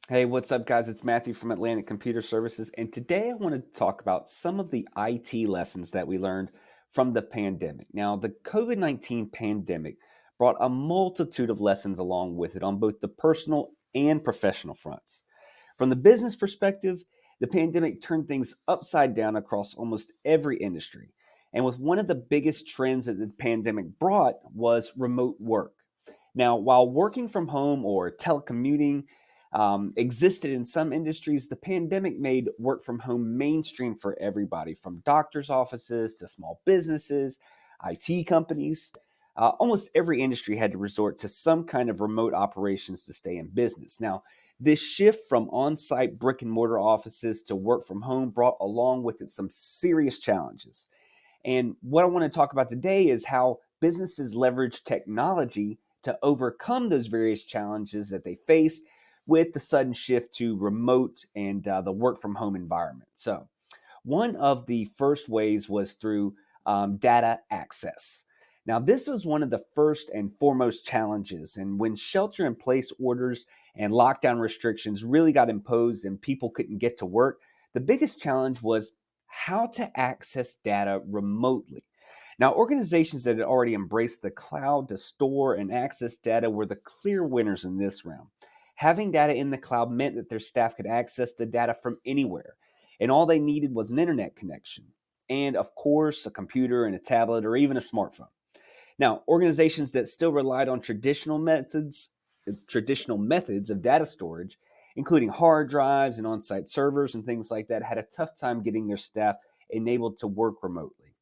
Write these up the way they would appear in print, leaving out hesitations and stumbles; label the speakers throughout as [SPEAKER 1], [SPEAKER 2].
[SPEAKER 1] Hey, what's up, guys? It's Matthew from Atlantic Computer Services, and today I want to talk about some of the IT lessons that we learned from the pandemic. Now, the COVID 19 pandemic brought a multitude of lessons along with it on both the personal and professional fronts. From the business perspective, the pandemic turned things upside down across almost every industry. And with one of the biggest trends that the pandemic brought was remote work. Now, while working from home or telecommuting existed in some industries, the pandemic made work from home mainstream for everybody, from doctors' offices to small businesses, IT companies. Almost every industry had to resort to some kind of remote operations to stay in business. Now, this shift from on site brick and mortar offices to work from home brought along with it some serious challenges. And what I want to talk about today is how businesses leverage technology to overcome those various challenges that they face with the sudden shift to remote and the work from home environment. So, one of the first ways was through data access. Now, this was one of the first and foremost challenges. And when shelter in place orders and lockdown restrictions really got imposed and people couldn't get to work, the biggest challenge was how to access data remotely. Now, organizations that had already embraced the cloud to store and access data were the clear winners in this round. Having data in the cloud meant that their staff could access the data from anywhere, and all they needed was an internet connection. And of course, a computer and a tablet or even a smartphone. Now, organizations that still relied on traditional methods of data storage, including hard drives and on-site servers and things like that, had a tough time getting their staff enabled to work remotely.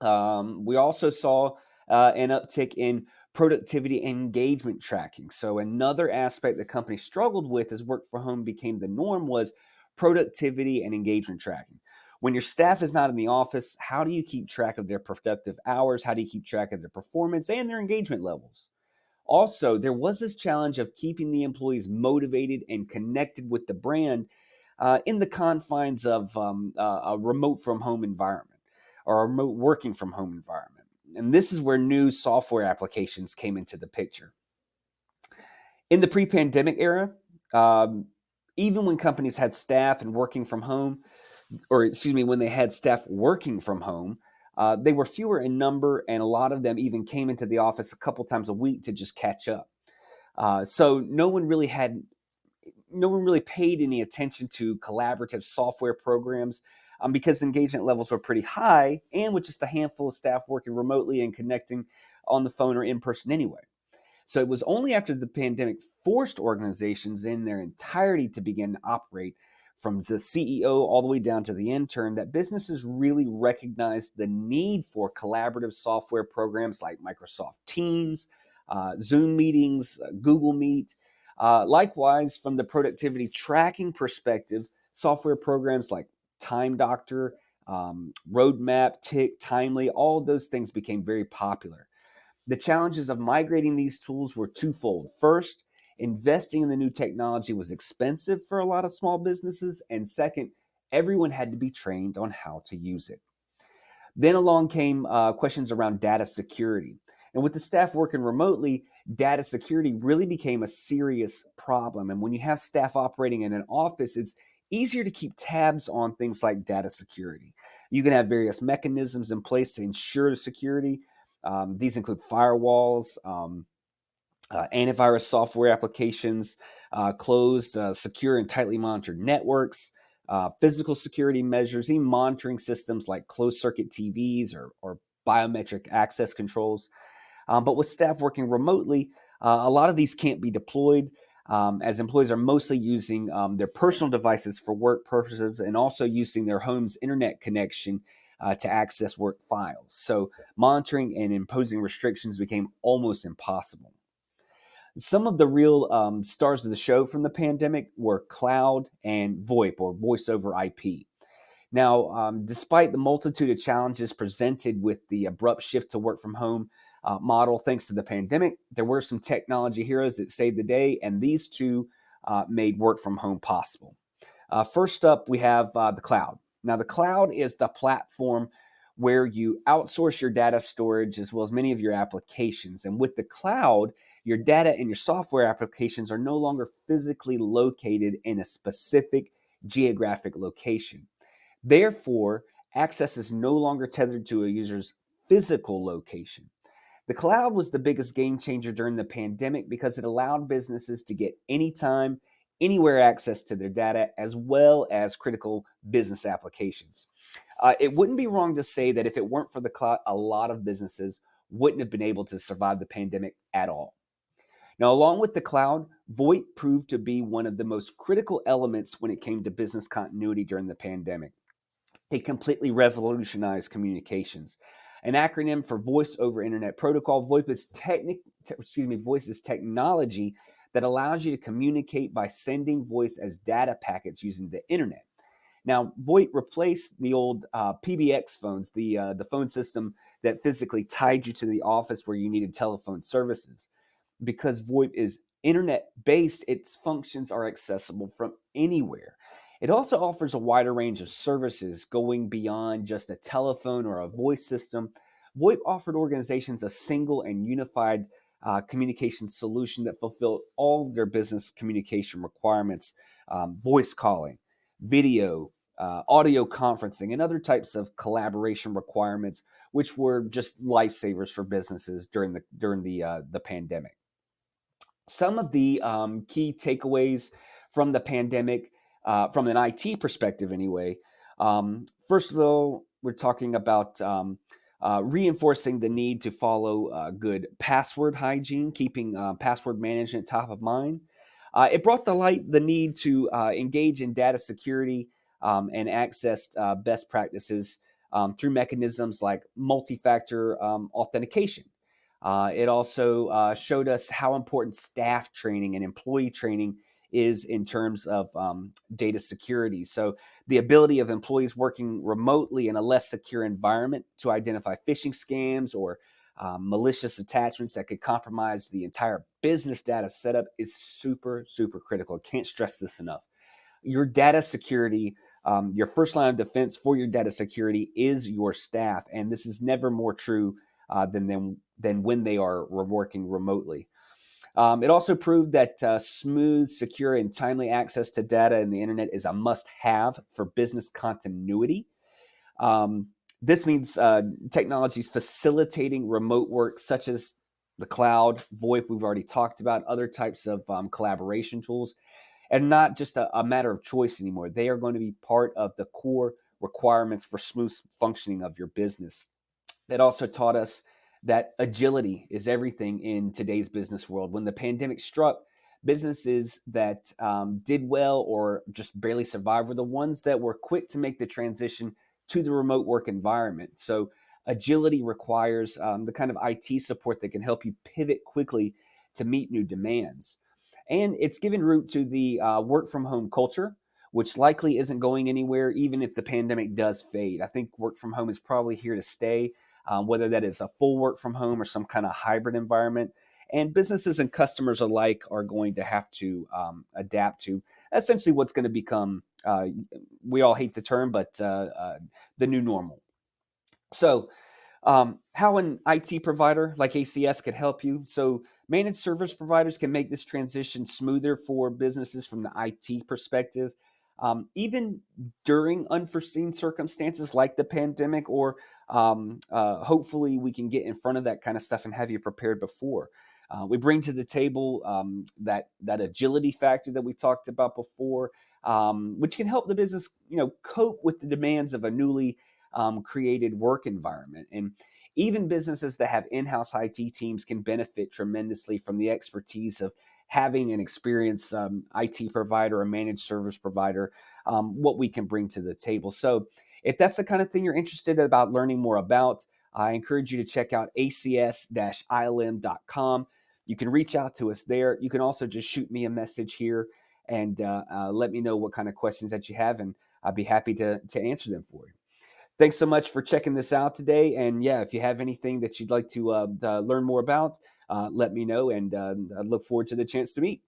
[SPEAKER 1] We also saw an uptick in productivity and engagement tracking. So another aspect the company struggled with as work from home became the norm was productivity and engagement tracking. When your staff is not in the office, how do you keep track of their productive hours? How do you keep track of their performance and their engagement levels? Also, there was this challenge of keeping the employees motivated and connected with the brand in the confines of a remote from home environment or a remote working from home environment. And this is where new software applications came into the picture. In the pre pandemic era, um, even when companies had staff and working from home, or excuse me, when they had staff working from home, they were fewer in number, and a lot of them even came into the office a couple times a week to just catch up. So no one really paid any attention to collaborative software programs because engagement levels were pretty high, and with just a handful of staff working remotely and connecting on the phone or in person anyway. So it was only after the pandemic forced organizations in their entirety to begin to operate from the CEO all the way down to the intern that businesses really recognized the need for collaborative software programs like Microsoft Teams, Zoom meetings, Google Meet. Likewise, from the productivity tracking perspective, software programs like Time Doctor, Roadmap, Tick, Timely, all of those things became very popular. The challenges of migrating these tools were twofold. First, investing in the new technology was expensive for a lot of small businesses. And second, everyone had to be trained on how to use it. Then along came questions around data security. And with the staff working remotely, data security really became a serious problem. And when you have staff operating in an office, it's easier to keep tabs on things like data security. You can have various mechanisms in place to ensure the security. These include firewalls, antivirus software applications, closed, secure, and tightly monitored networks, physical security measures, even monitoring systems like closed circuit TVs or biometric access controls. But with staff working remotely, a lot of these can't be deployed as employees are mostly using their personal devices for work purposes and also using their home's internet connection to access work files. So monitoring and imposing restrictions became almost impossible. Some of the real stars of the show from the pandemic were cloud and VoIP, or voice over IP. Now, despite the multitude of challenges presented with the abrupt shift to work from home model thanks to the pandemic, there were some technology heroes that saved the day, and these two made work from home possible. First up, we have the cloud. Now, the cloud is the platform where you outsource your data storage as well as many of your applications. And with the cloud, Your data and your software applications are no longer physically located in a specific geographic location. Therefore, access is no longer tethered to a user's physical location. The cloud was the biggest game changer during the pandemic because it allowed businesses to get anytime, anywhere access to their data as well as critical business applications. It wouldn't be wrong to say that if it weren't for the cloud, a lot of businesses wouldn't have been able to survive the pandemic at all. Now, along with the cloud, VoIP proved to be one of the most critical elements when it came to business continuity during the pandemic. It completely revolutionized communications. An acronym for Voice over Internet Protocol, voice is technology that allows you to communicate by sending voice as data packets using the internet. Now, VoIP replaced the old PBX phones, the phone system that physically tied you to the office where you needed telephone services. Because VoIP is internet based, its functions are accessible from anywhere. It also offers a wider range of services going beyond just a telephone or a voice system. VoIP offered organizations a single and unified communication solution that fulfilled all of their business communication requirements, voice calling, video, audio conferencing, and other types of collaboration requirements, which were just lifesavers for businesses during the pandemic. Some of the key takeaways from the pandemic, from an IT perspective anyway. First of all, we're talking about reinforcing the need to follow good password hygiene, keeping password management top of mind. It brought to light the need to engage in data security and access best practices through mechanisms like multi-factor authentication. It also showed us how important staff training and employee training is in terms of data security. So, the ability of employees working remotely in a less secure environment to identify phishing scams or malicious attachments that could compromise the entire business data setup is super, super critical. Can't stress this enough. Your data security, your first line of defense for your data security is your staff. And this is never more true than when they are working remotely. It also proved that smooth, secure, and timely access to data and the internet is a must-have for business continuity. This means technologies facilitating remote work, such as the cloud, VoIP, we've already talked about, other types of collaboration tools, and not just a matter of choice anymore. They are going to be part of the core requirements for smooth functioning of your business. It also taught us that agility is everything in today's business world. When the pandemic struck, businesses that did well or just barely survived were the ones that were quick to make the transition to the remote work environment. So agility requires the kind of IT support that can help you pivot quickly to meet new demands. And it's given root to the work from home culture, which likely isn't going anywhere, even if the pandemic does fade. I think work from home is probably here to stay, whether that is a full work from home or some kind of hybrid environment. And businesses and customers alike are going to have to adapt to essentially what's going to become, we all hate the term, but the new normal. So, how an IT provider like ACS could help you. So, managed service providers can make this transition smoother for businesses from the IT perspective, even during unforeseen circumstances like the pandemic, or hopefully we can get in front of that kind of stuff and have you prepared before. We bring to the table that agility factor that we talked about before, which can help the business, cope with the demands of a newly created work environment. And even businesses that have in-house IT teams can benefit tremendously from the expertise of having an experienced IT provider or managed service provider, what we can bring to the table. So if that's the kind of thing you're interested about learning more about, I encourage you to check out acs-ilm.com. You can reach out to us there. You can also just shoot me a message here and let me know what kind of questions that you have, and I'd be happy to answer them for you. Thanks so much for checking this out today. And yeah, if you have anything that you'd like to learn more about, let me know, and I look forward to the chance to meet.